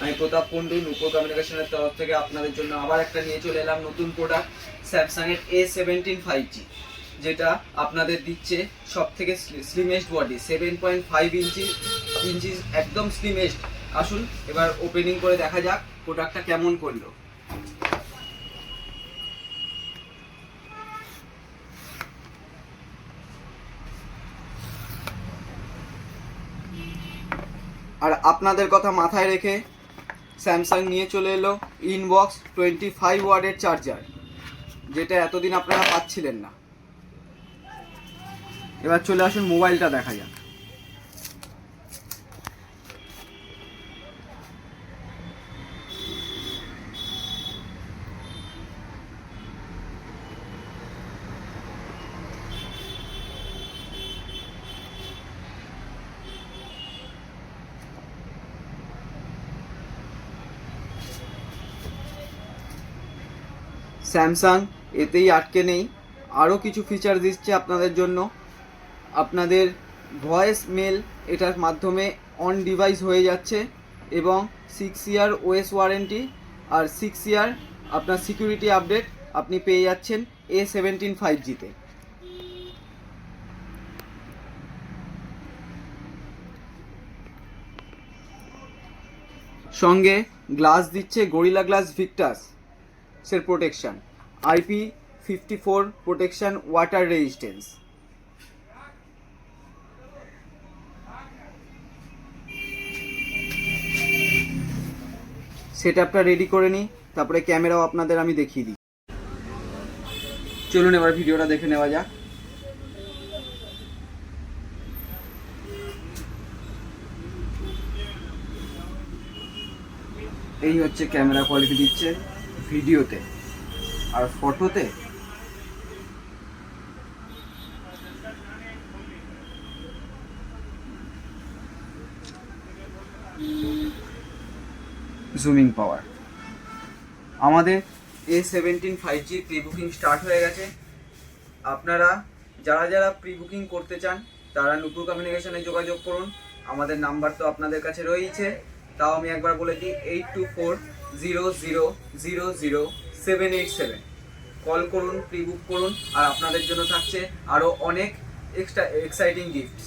আমি প্রতাপ কুন্ডু, নুপুর কমিউনিকেশনের তরফ থেকে আপনাদের জন্য আবার একটা নিয়ে চলে এলাম নতুন প্রোডাক্ট, স্যামসাংয়ের A17 5G, যেটা আপনাদের দিচ্ছে সব থেকে স্লিমেস্ট বডি, 7.5 ইঞ্চি একদম স্লিমেস্ট। আসুন এবার ওপেনিং করে দেখা যাক প্রোডাক্টটা কেমন করলো। আর আপনাদের কথা মাথায় রেখে স্যামসাং নিয়ে চলে এলো ইনবক্স 25 ওয়াটের চার্জার, যেটা এতদিন আপনারা পাচ্ছিলেন না। এবার চলে আসুন মোবাইলটা দেখা যাক। স্যামসাং এতেই আটকে নেই, আরও কিছু ফিচার দিচ্ছে আপনাদের জন্য। আপনাদের ভয়েস মেল এটার মাধ্যমে অন ডিভাইস হয়ে যাচ্ছে, এবং 6 ইয়ার ওএস ওয়ারেন্টি আর 6 ইয়ার আপনার সিকিউরিটি আপডেট আপনি পেয়ে যাচ্ছেন A17 5Gতে। সঙ্গে গ্লাস দিচ্ছে গরিলা গ্লাস ভিক্টাস এর protection, IP54 protection, water resistance. সেটআপটা রেডি করে নিই, তারপরে ক্যামেরাও আপনাদের আমি দেখিয়ে দিই। চলুন এবার ভিডিওটা দেখে নেওয়া যাক। এই হচ্ছে ক্যামেরা কোয়ালিটি দিচ্ছে ভিডিওতে, আর ফটোতে জুমিং পাওয়ার। আমাদের A17 5G pre booking start হয়ে গেছে। আপনারা যারা যারা প্রি বুকিং করতে চান তারা নুপুর কমিউনিকেশনে যোগাযোগ করুন। আমাদের নাম্বার তো আপনাদের কাছে রয়েছে, তাও আমি একবার বলে দিই, 8240000787। কল করুন, প্রি বুক করুন, আর আপনাদের জন্য থাকছে আরও অনেক এক্সট্রা এক্সাইটিং গিফটস।